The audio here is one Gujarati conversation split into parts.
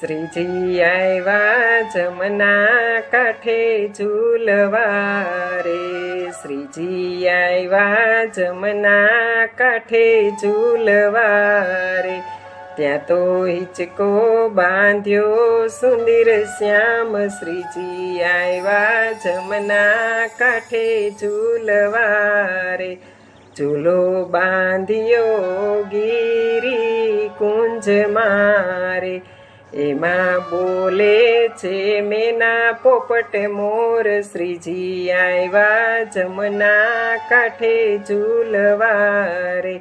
શ્રીજી આવ્યા જમના કાંઠે ઝૂલવા રે, શ્રીજી આવ્યા જમના કાંઠે ઝૂલવા રે, ત્યાં તો હિંચકો બાંધ્યો સુંદર શ્યામ, શ્રીજી આવ્યા જમના કાંઠે ઝૂલવા રે, ઝૂલો બાંધ્યો ગિરી કુંજ મારે, એમાં બોલે છે મેના પોપટ મોર, શ્રીજી આવ્યા જમના કાંઠે ઝૂલવા રે,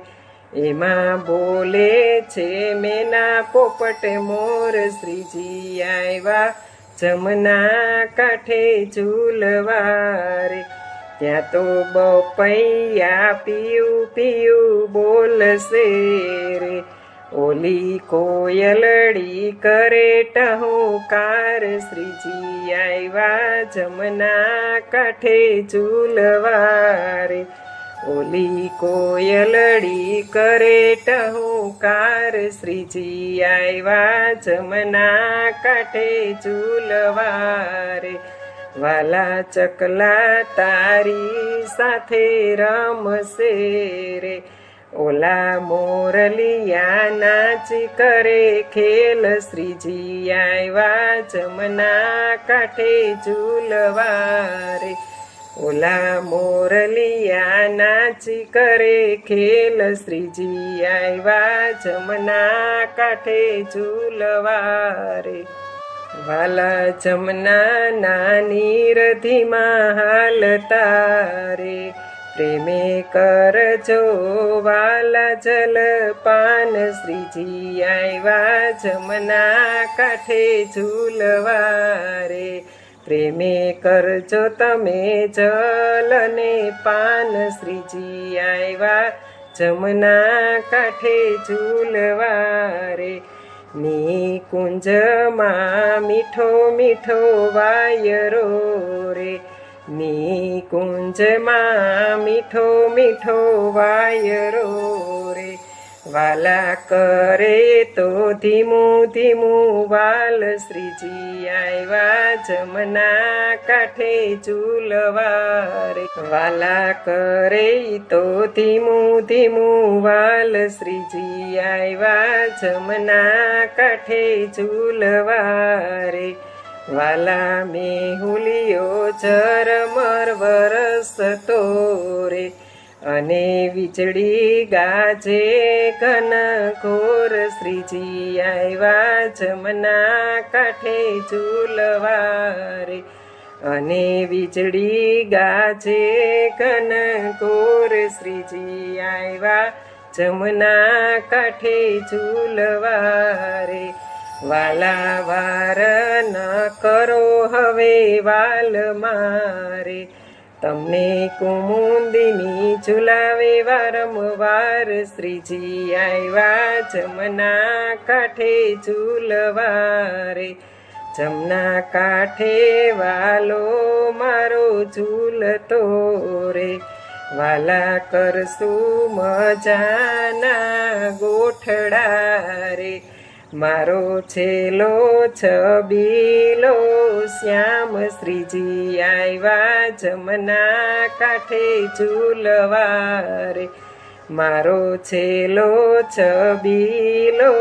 એમાં બોલે છે મેના પોપટ મોર, શ્રીજી આવ્યા જમના કાંઠે ઝૂલવા રે, ત્યાં તો બપૈયા પિયું પિયું બોલશે રે, ઓલી કોયલડી કરે ટહુકાર, શ્રીજી આવ્યા જમના કાંઠે ઝૂલવા રે, ઓલી કોયલડી કરે ટહુકાર, શ્રીજી આવ્યા જમના કાંઠે ઝૂલવા રે, વાલા ચકલા તારી સાથે રમશે રે, ઓલા મોરલિયા નાચ કરે ખેલ, શ્રીજી આવ્યા જમના કાંઠે ઝૂલવા રે, ઓલા મોરલિયા નાચ કરે ખેલ, શ્રીજી આવ્યા જમના કાંઠે ઝૂલવા રે, વાલા જમના નાની રધીમાં હાલતા રે, પ્રેમે કરજો વાલા જલપાન, શ્રીજી આવ્યા જમના કાંઠે ઝૂલવા રે, પ્રેમે કરજો તમે જલને પાન, શ્રીજી આવ્યા જમના કાંઠે ઝૂલવા રે, નિકુંજમાં મીઠો મીઠો વાયરો રે, નિકુંજમાં મીઠો મીઠો વાયરો રે, વાલા કરે તો ધીમું ધીમું વાલ, શ્રીજી આવ્યા જમના કાંઠે ઝૂલવા રે, વાલા કરે તો ધીમું ધીમું વાલ, શ્રીજી આવ્યા જમના કાંઠે ઝૂલવા રે, વાલા મેહુલિયો ઝરમર વરસતો રે, અને વીજળી ગાજે ઘનઘોર, શ્રીજી આવ્યા જમના કાંઠે ઝૂલવા રે, અને વીજળી ગાજે ઘનઘોર, શ્રીજી આવ્યા જમના કાંઠે ઝૂલવા રે, વાલા વાર ન કરો હવે વાલ મારે, તમને કુમુંદિની ઝુલાવે વારંવાર, શ્રીજી આવ્યા જમના કાંઠે ઝૂલવા રે, જમના કાંઠે વાલો મારો ઝૂલતો રે, વાલા કરશું મજાના ગોઠડા રે, મારો છેલો છબીલો શ્યામ, શ્રીજી આવ્યા જમના કાંઠે ઝૂલવા રે, મારો છેલો છબીલો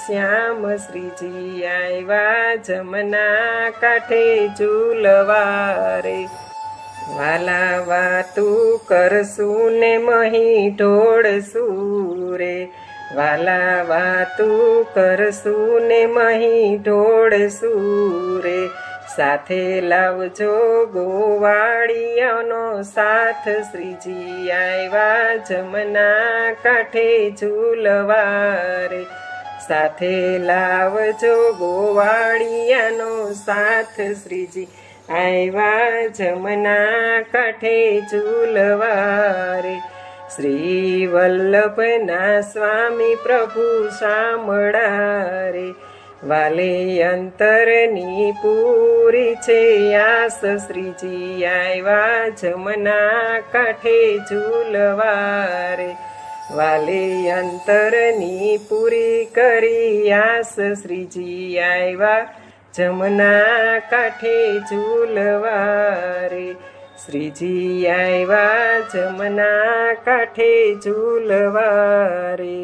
શ્યામ, શ્રીજી આવ્યા જમના કાંઠે ઝૂલવા રે, વાલા વાતું કરશું ને મહી ઢોળશું રે, વાલા વાતું કરશું ને મહી ઢોળશું રે, સાથે લાવજો ગોવાળિયાનો સાથ, શ્રીજી આવ્યા જમના કાંઠે ઝૂલવા રે, સાથે લાવજો ગોવાળિયાનો સાથ, શ્રીજી આવ્યા જમના કાંઠે ઝૂલવા રે, શ્રી વલ્લભના સ્વામી પ્રભુ શામળા રે, વાલે અંતરની પૂરી છે આસ, શ્રીજી આવ્યા જમના કાંઠે ઝૂલવા રે, વાલી અંતરની પૂરી કરી આસ શ્રીજી આવ્યા જમના કાંઠે ઝૂલવા રે શ્રીજી આવ્યા જમના કાંઠે ઝૂલવા રે।